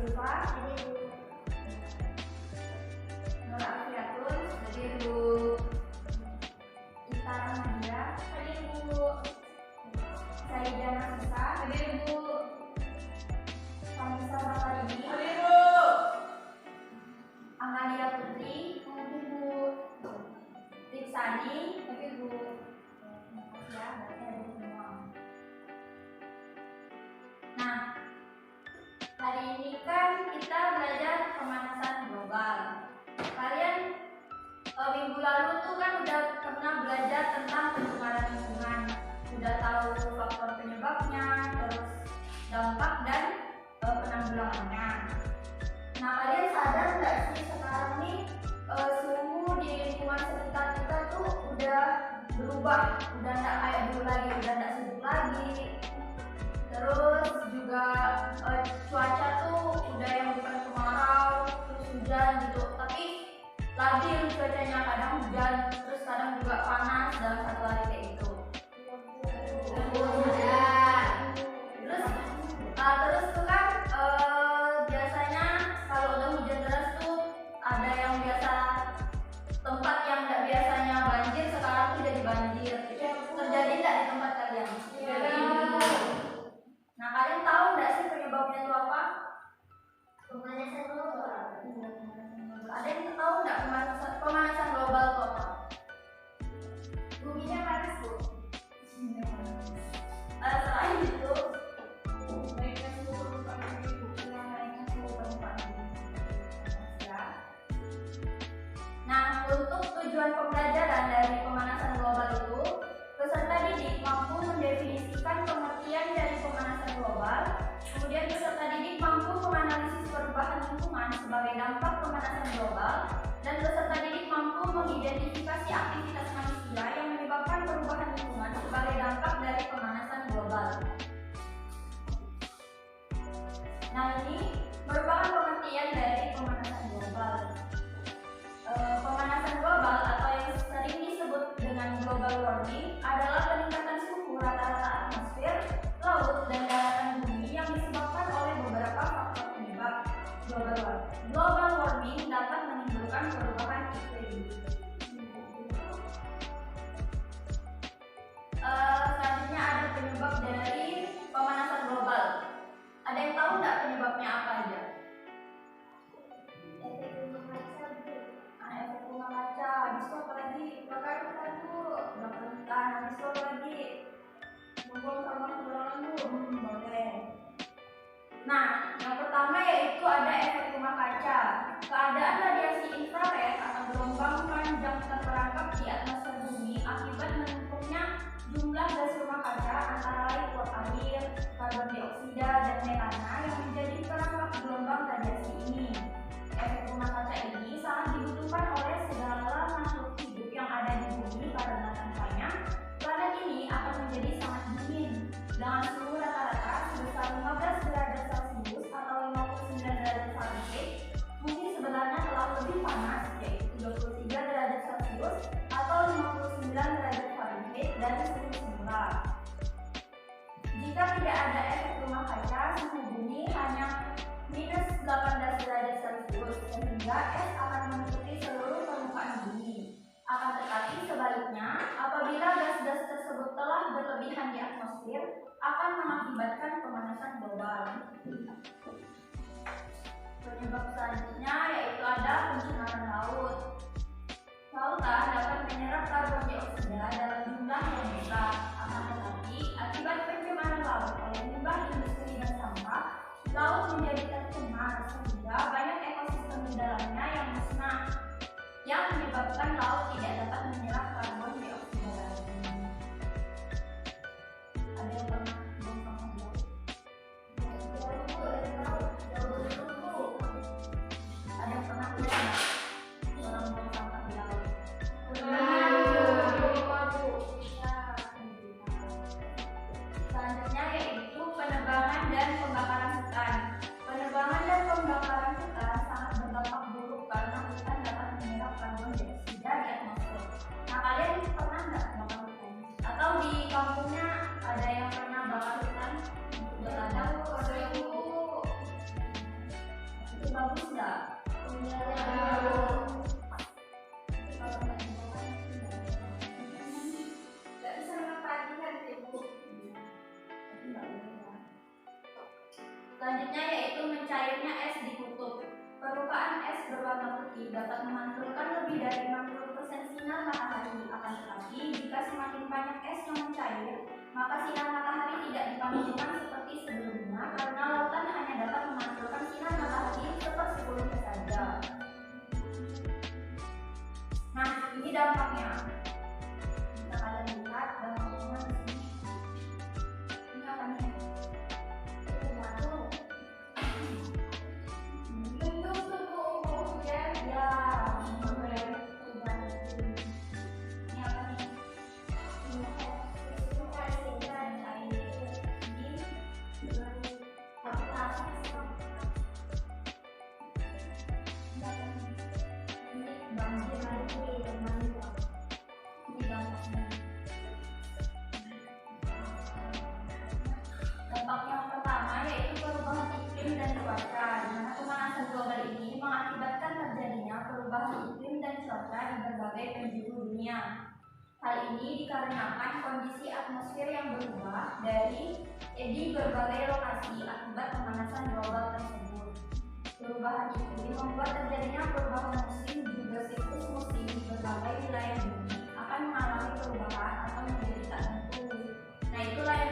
Zulfa, Nur Afiatun, hadir Bu Ita Nadia, hadir Bu Saida Nafisa, hadir Bu Vanessa Maharani, hadir Bu Amalia Putri, hadir Bu Tiksani, hadir Bu ya, berarti ada semua. Nah, hari ini kan kita belajar pemanasan global. Kalian minggu lalu tuh kan udah pernah belajar tentang pencemaran lingkungan, udah tahu faktor penyebabnya, terus dampak dan penanggulangannya. Nah, kalian sadar nggak sih sekarang nih suhu di lingkungan sekitar kita tuh udah berubah, udah nggak kayak dulu lagi, udah nggak sejuk lagi. Terus juga cuaca tuh udah yang bukan kemarau, terus hujan gitu, tapi labil cuacanya, kadang hujan, terus kadang juga panas dalam satu hari kayak gitu. Terus tuh kan biasanya kalau udah hujan deras tuh ada yang biasa tempat yang nggak biasanya banjir sekarang tuh jadi banjir. Terjadi nggak di tempat kalian? Nah, kalian tahu nggak sih penyebabnya itu apa? Pemanasan global. Ada yang tahu nggak pemanasan global itu apa? Buminya panas, Bu. Selain itu, naiknya suhu permukaan bumi, naiknya suhu permukaan bumi. Nah, untuk tujuan pembelajaran dari pemanasan global itu, peserta didik mampu mendefinisikan pengertian dari pemanasan global, kemudian peserta didik mampu menganalisis perubahan lingkungan sebagai dampak pemanasan global, dan peserta didik mampu mengidentifikasi aktivitas manusia yang menyebabkan perubahan lingkungan sebagai dampak dari pemanasan global. Nah, ini merupakan pengertian dari pemanasan global. Pemanasan global atau yang sering disebut dengan global warming adalah peningkatan suhu rata-rata atmosfer, laut, dan daratan bumi yang disebabkan oleh beberapa faktor penyebab. Global warming dapat menimbulkan perubahan iklim. Selanjutnya ada penyebab dari pemanasan global. Ada yang tahu nggak penyebabnya apa aja? Efek rumah kaca. Habis itu apa lagi? Bakar hutan tuh, bakar hutan. Habis itu apa lagi? Membuang sampah sembarangan tuh, boleh. Nah, yang pertama yaitu ada efek rumah kaca. Keadaan radiasi infrared atau gelombang panjang terperangkap di atmosfer bumi akibat menumpuknya jumlah gas rumah kaca antara lain uap air, karbon dioksida, dan metana yang menjadi perangkap gelombang radiasi ini. Efek rumah kaca ini sangat dibutuhkan oleh segala makhluk hidup yang ada di bumi karena tanpanya planet ini akan menjadi sangat dingin dengan suhu rata-rata sebesar 15 derajat Celcius atau 59 derajat Fahrenheit. Bumi sebenarnya telah lebih panas, yaitu 23 derajat Celcius atau 59 derajat Fahrenheit dari suhu semula. Jika tidak ada efek rumah kaca, suhu bumi hanya minus 18 derajat Celcius, sehingga es akan menutupi seluruh permukaan bumi. Akan tetapi sebaliknya, apabila gas-gas tersebut telah berlebihan di atmosfer, akan mengakibatkan pemanasan global. Penyebab selanjutnya yaitu ada pencemaran laut. Lautan dapat menyerap karbon dioksida dalam jumlah yang besar. Akan tetapi, akibat pencemaran laut oleh limbah industri dan sampah, laut menjadi tercemar sehingga banyak ekosistem di dalamnya yang musnah, yang menyebabkan laut tidak dapat menyerap karbon dioksida lagi. Ada yang pernah buang sampah di laut? bagus nggak? Nggak bisa memperhatikan ibu. Selanjutnya yaitu mencairnya es di kutub. Permukaan es berwarna putih dapat memantulkan lebih dari 60% sinar matahari. Akan tetapi, jika semakin banyak es yang mencair, maka sinar matahari tidak dipantulkan seperti sebelumnya karena lautan hanya dapat memantulkan sinar matahari sepersepuluhnya saja. Nah, ini dampaknya. Bisa kalian lihat dampaknya di sini. Ini apa nih? Dampak yang pertama yaitu perubahan iklim dan cuaca, di mana pemanasan global ini mengakibatkan terjadinya perubahan iklim dan cuaca di berbagai penjuru dunia. Hal ini dikarenakan kondisi atmosfer yang berubah di berbagai lokasi akibat pemanasan global tersebut. Perubahan iklim membuat terjadinya perubahan musim juga siklus musim di berbagai wilayah bumi akan mengalami perubahan atau menjadi tak tentu. Nah, itulah yang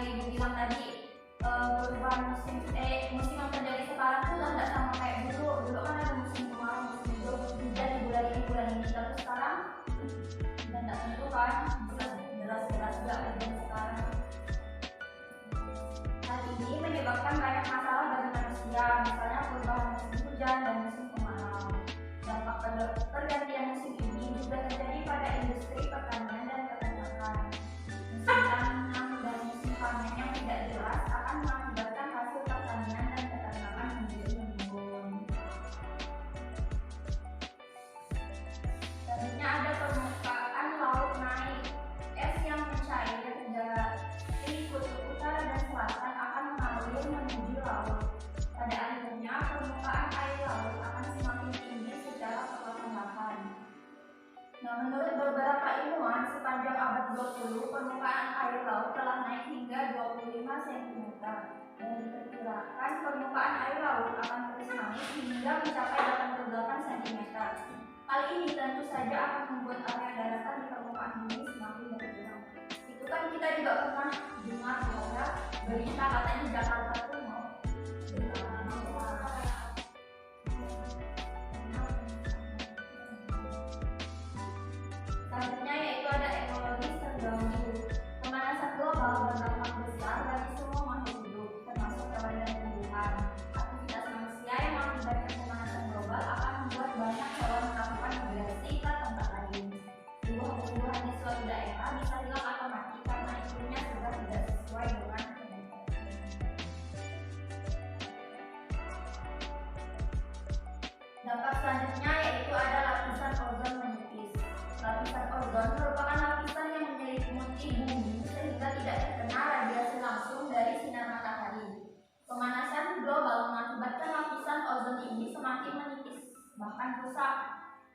ibu bilang tadi, perubahan musim yang terjadi sekarang itu tidak sama kayak dulu kan ada musim kemarau, musim hujan di bulan ini, tapi sekarang dan tidak tentu kan, jelas juga hujan sekarang. Hal ini menyebabkan banyak masalah bagi manusia, misalnya perubahan musim hujan dan musim kemarau. Dampak pergantian musim ini juga terjadi pada industri pertanian dan peternakan. Musim tanam dan musim panen yang tidak jelas akan mengakibatkan hasil pertanian dan peternakan menjadi menurun. Selanjutnya ada permukaan laut naik. Es yang mencair dari kutub utara dan selatan akan mengalir menuju laut. Pada akhirnya permukaan air laut akan semakin tinggi secara perlahan-lahan. Nah, menurut beberapa ilmuwan, sepanjang abad 20 permukaan air laut telah naik hingga 25 cm dan diperkirakan permukaan air laut akan terus naik hingga mencapai 88 cm. Hal ini tentu saja akan membuat area daratan di permukaan bumi semakin berkurang. Itu kan kita juga pernah dengar bahwa berita katanya Jakarta tuh mau selanjutnya yaitu ada ekologis terganggu. Pemanasan global berdampak besar bagi semua makhluk hidup, termasuk hewan dan tumbuhan. Aktivitas manusia yang mengakibatkan pemanasan global akan membuat banyak hewan melakukan migrasi ke tempat lain. Tumbuhan-tumbuhan di suatu daerah bisa hilang atau mati karena iklimnya sudah tidak sesuai dengan kebutuhan. Dampak selanjutnya yaitu ada lapisan ozon menipis. Lapisan ozon merupakan lapisan yang menyelimuti bumi sehingga tidak terkena radiasi langsung dari sinar matahari. Pemanasan global mengakibatkan lapisan ozon ini semakin menipis, bahkan rusak.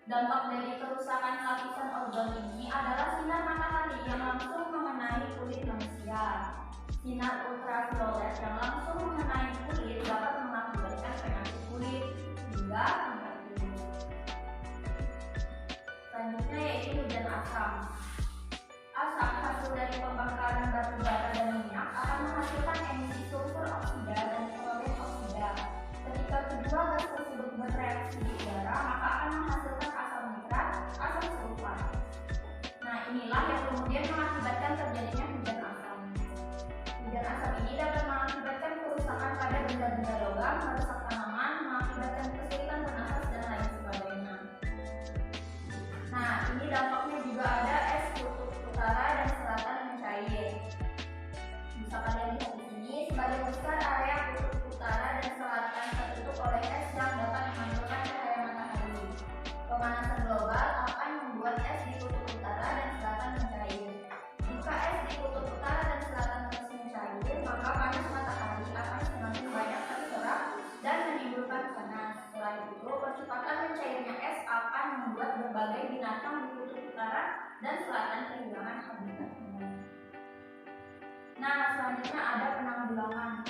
Dampak dari kerusakan lapisan ozon ini adalah sinar matahari yang langsung mengenai kulit manusia. Sinar ultraviolet yang langsung mengenai kulit dapat mengakibatkan penyakit kulit hingga kanker kulit. Selanjutnya yaitu hujan asam. Asap hasil dari pembakaran batu bara dan minyak akan menghasilkan emisi sulfur oksida dan nitrogen oksida. Ketika kedua gas tersebut bereaksi di udara, maka akan menghasilkan asam nitrat, asam sulfat. Nah, inilah yang kemudian mengakibatkan terjadinya hujan asam. Hujan asam ini dapat mengakibatkan kerusakan pada benda-benda logam, dan selatan kehilangan habitatnya. Nah, selanjutnya ada penanggulangan.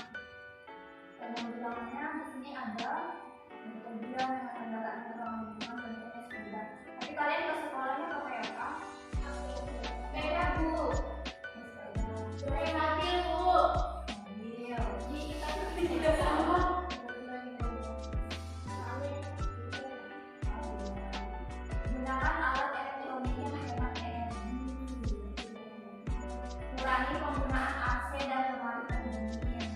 Penanggulangannya di sini ada kemudian mengandalkan penanggulangan bentuknya sudah. Tapi kalian ke sekolahnya pakai apa? Sepeda, Bu. Pakai mobil, Bu. Mobil. Jadi kita tidak sama. Gunakan alat elektronik yang hemat energi. Kurangi penggunaan AC dan lemari pendingin.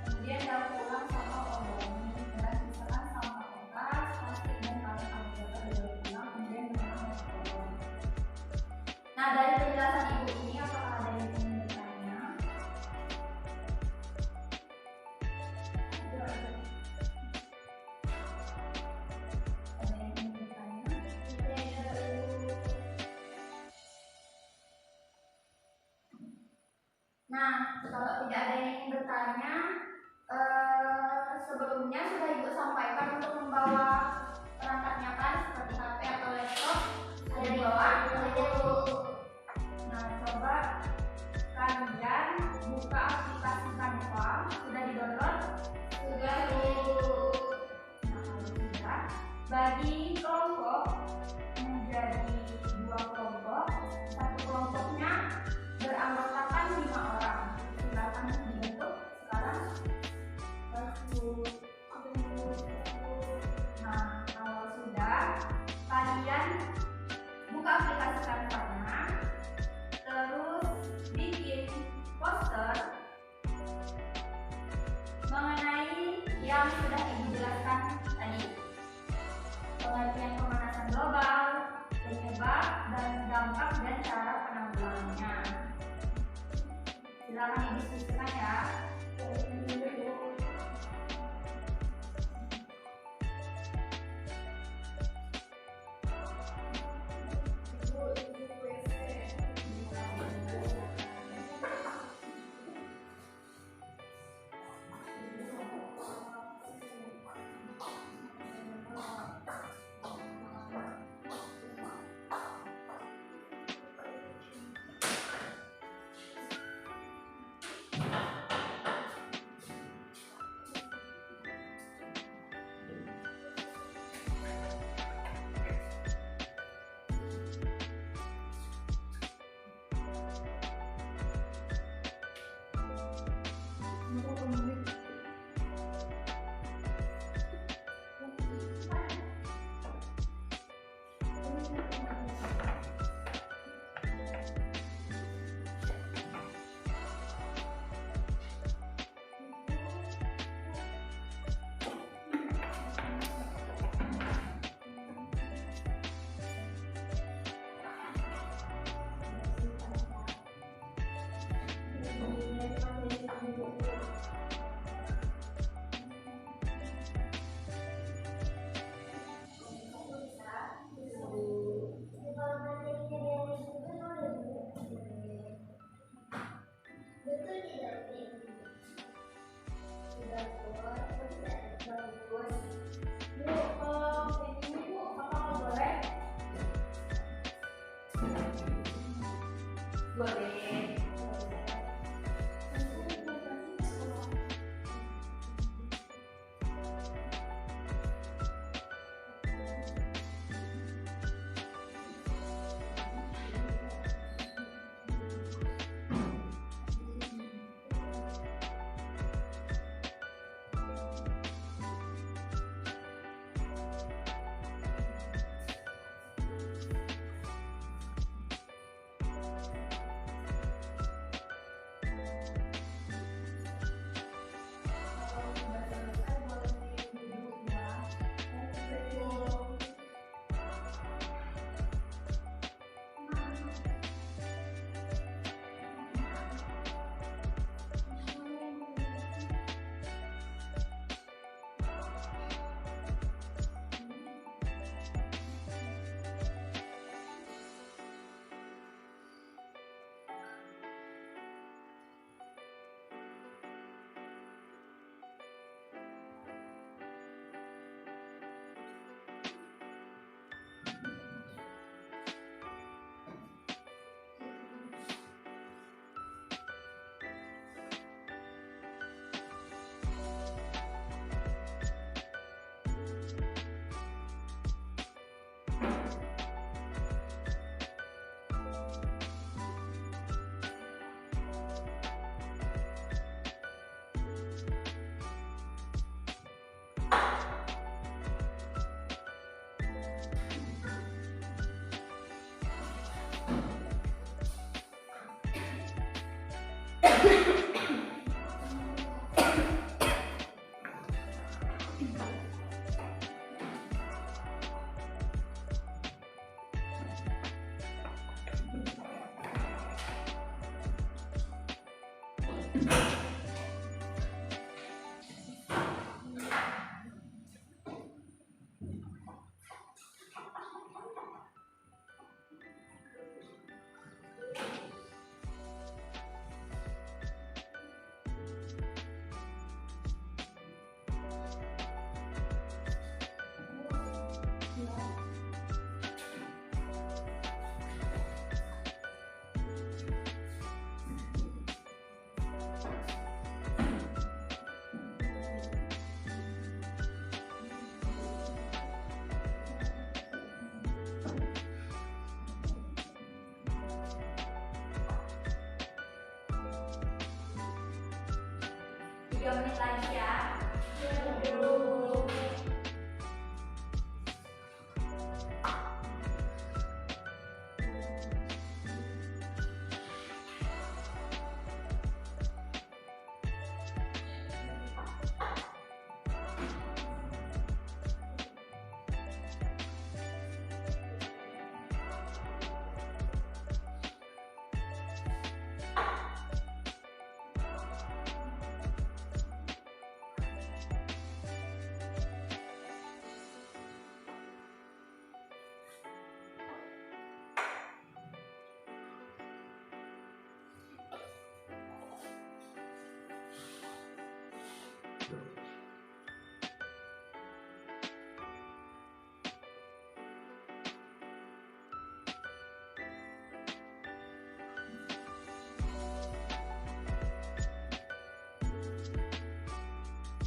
Kemudian daur ulang sampah organik dan misalkan sampah kertas, plastik dan karet anggota daur ulang kemudian menggunakan metode. Nah, dari penjelasan ibu ini apakah ada yang ingin bertanya? Ada yang ingin bertanya? Nah, kalau tidak ada yang ingin bertanya, sebelumnya sudah ibu sampaikan untuk membawa perangkatnya kan seperti HP atau laptop ada di bawah. Nah, coba kalian buka aplikasi Canva, sudah di-download? Sudah, Bu. Nah, kalau sudah, bagi kelompok menjadi 2 kelompok. Satu kelompoknya beranggotakan 5 orang. Silakan dibentuk sekarang. 3 menit lagi ya.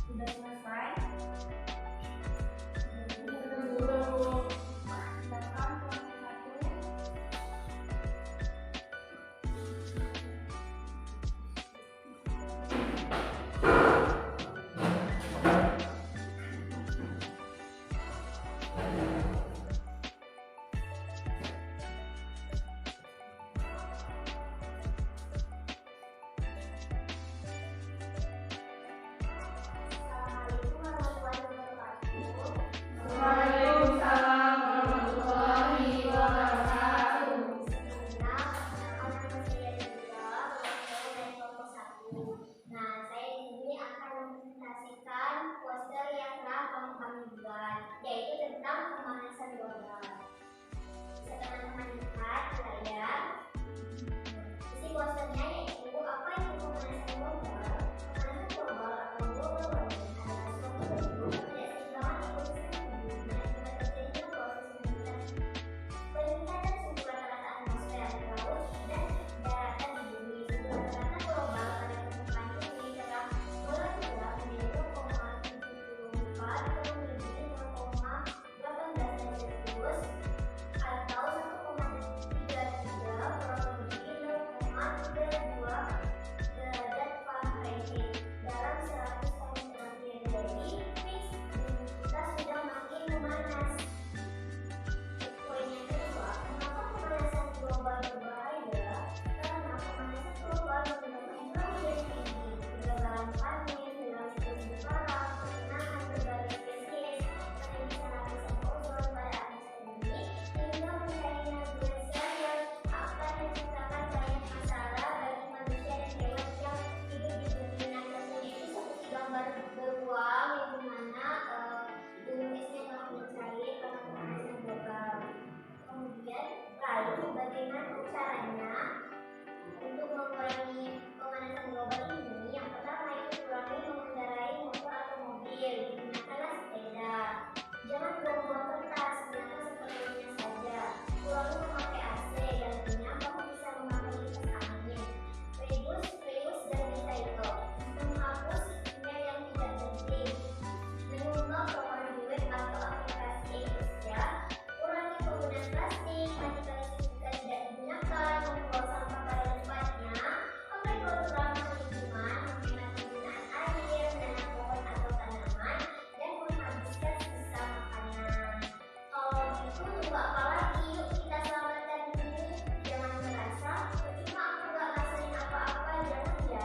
Sudah selesai. Waalaikumsalam warahmatullahi wabarakatuh. Nah, saya di sini akan mempresentasikan poster yang telah kami buat, yaitu tentang pemanasan global. Bisa teman-teman lihat di layar. Isi posternya yaitu apa itu pemanasan global. Pemanasan global atau global warming adalah suatu bentuk ketidakseimbangan ekosistem peningkatan suhu rata-rata atmosfer laut dan daratan di bumi. Suhu rata-rata global pada permukaan bumi telah mulai berubah menjadi 0,74 atau melebihi 0,18 Celcius atau 1,33 melebihi 0,32 derajat Fahrenheit dalam 100 tahun terakhir. Jadi, kita sudah makin memanas. Poin yang kedua, kenapa pemanasan global berbahaya? Karena pemanasan global menyebabkan curah hujan tinggi, kegagalan panen, hilang terumbu karang, penurunan berbagai spesies, penipisan lapisan ozon pada atmosfer bumi, hingga mencarinya glasier yang akan menciptakan banyak masalah bagi manusia dan hewan yang hidup di bumi. Nah, contohnya itu seperti gambar beruang yang dimana gunung esnya telah mencair karena pemanasan global. Kemudian, lalu bagaimana caranya untuk mengurangi pemanasan global ini? Yang pertama itu kurangi mengendarai motor atau mobil, gunakanlah sepeda. Jangan buang-buang kertas, gunakan seperlunya saja. Kurangi memakai AC, gantinya kamu bisa memakai kipas angin. Reuse dan recycle. Menghapus email yang tidak penting. Mengunggah program di web atau aplikasi e-kerja. Kurangi penggunaan plastik, matikan listrik jika tidak digunakan, membuang sampah pada tempatnya, pakai produk ramah lingkungan, menghemat penggunaan air, menanam pohon atau tanaman, dan menghabiskan sisa makanan. Kalau gitu tunggu apa lagi? Yuk kita selamatkan bumi. Jangan merasa percuma aku gak ngasain apa-apa, jangan ya.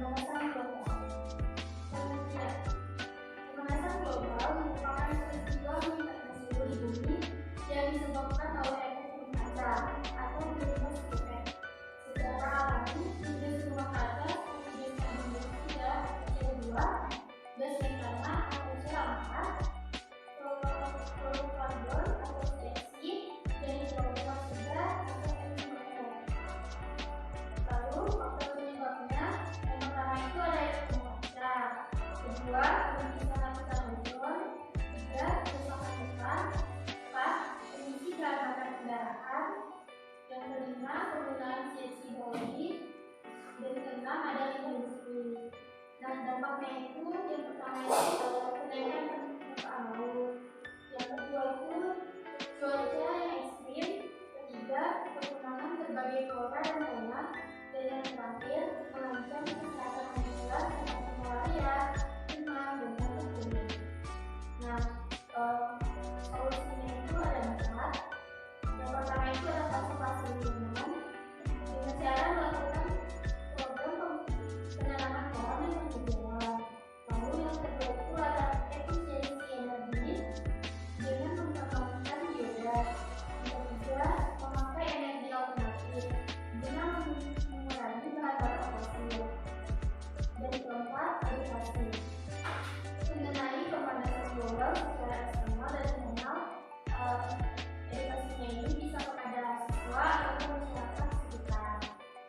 pemanasan global. Kemudian, pemanasan global merupakan peristiwa meningkatnya suhu di bumi yang disebabkan oleh efek rumah kaca atau greenhouse effect. Secara alami, gas rumah kaca seperti gas karbon dioksida, CO2, gas metana atau CH4, fluorokarbon atau CFC, dan hidrogen atau NO2. Lalu faktor penyebabnya yang pertama itu ada efek rumah kaca, kedua pembentukan lapisan ozon, tiga kerusakan hutan, empat emisi gas bakar kendaraan, yang kelima penggunaan CFC biologi, dan keenam ada industri. Nah, dampaknya itu yang pertama itu kenaikan permukaan laut, yang kedua itu cuaca yang ekstrim, ketiga pengurangan berbagai flora dan fauna, dan yang terakhir mengancam kesehatan manusia seperti malaria, demam, dan lain-lain. Nah, solusinya itu ada empat. Yang pertama itu adalah konservasi lingkungan dengan cara melakukan program penanaman pohon yang berjalan. Lalu yang kedua itu ada efisiensi energi dengan mempertahankan biogas. Yang ketiga, memakai energi alternatif dengan mengurangi bahan bakar fosil. Dan keempat, edukasi mengenai pemanasan global secara eksternal dan internal. Edukasinya ini bisa kepada siswa atau masyarakat sekitar.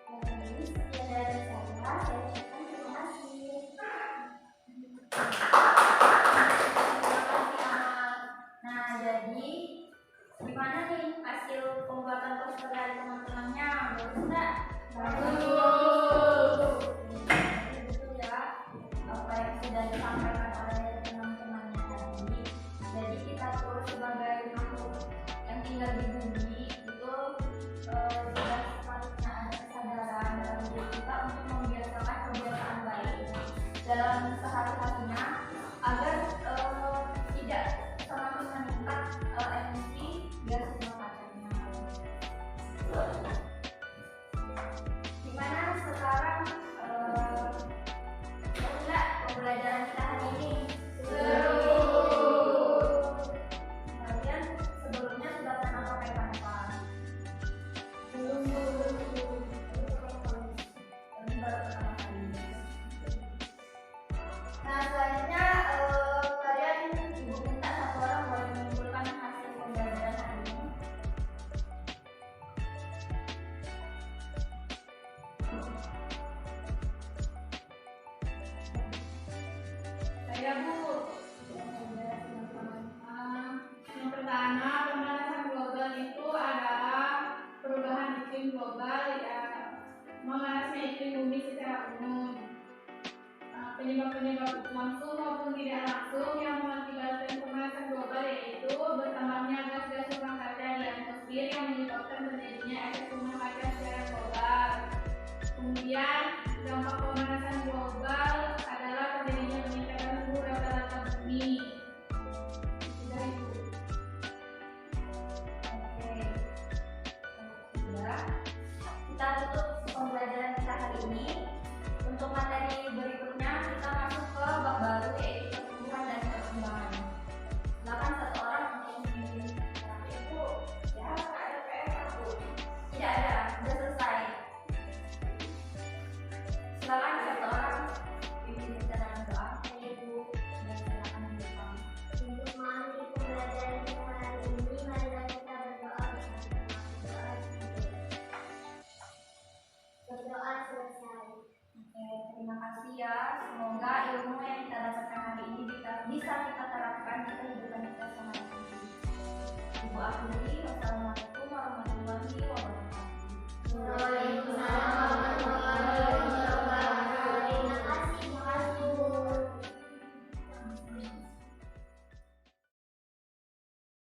Nah, ini sekian dari saya ucapkan terima kasih. Nah, jadi gimana nih hasil pembuatan poster dari teman-temannya? Bagus nggak? Bagus. Betul ya, apa yang sudah disampaikan oleh teman-temannya tadi. Jadi kita tuh sebagai makhluk yang tinggal di bumi itu sudah sepatutnya ada kesadaran dalam diri kita untuk membiasakan kebiasaan baik dalam sehari-harinya agar tidak semakin meningkat emisi gas rumah kacanya. Gimana sekarang enggak pembelajaran kita hari ini? Seru. Kalian sebelumnya sudah pernah pakai kanva? Belum. Ini baru pertama kali. Nah, selanjutnya kalian ibu minta satu orang boleh menyimpulkan hasil pembelajaran hari ini. Saya Bu. Yang pertama, pemanasan global itu adalah perubahan iklim global ya, memanasnya iklim bumi secara umum. Penyebab-penyebab langsung maupun tidak langsung yang mengakibatkan pemanasan global yaitu bertambahnya gas-gas rumah kaca di atmosfer yang menyebabkan terjadinya efek rumah kaca secara global. Kemudian dampak pemanasan global adalah terjadinya peningkatan suhu rata-rata bumi. Sudah itu. Oke. Sudah. Kita tutup pembelajaran kita hari ini. Untuk materi berikutnya kita masuk ke bab baru yaitu pertumbuhan dan perkembangan. Silakan satu orang untuk memimpin. Tapi Bu, ya ada PR aku. Tidak ada, sudah selesai. Silakan satu orang pimpin kita dalam doa. Ya Bu, dan silakan berdoa. Untuk mengakhiri pembelajaran kita hari ini, marilah kita berdoa bersama. Berdoa selesai. Oke, terima kasih ya. Semoga ilmu yang kita dapatkan hari ini bisa kita terapkan di kehidupan kita sehari-hari. Ibu akhiri, wassalamualaikum warahmatullahi wabarakatuh.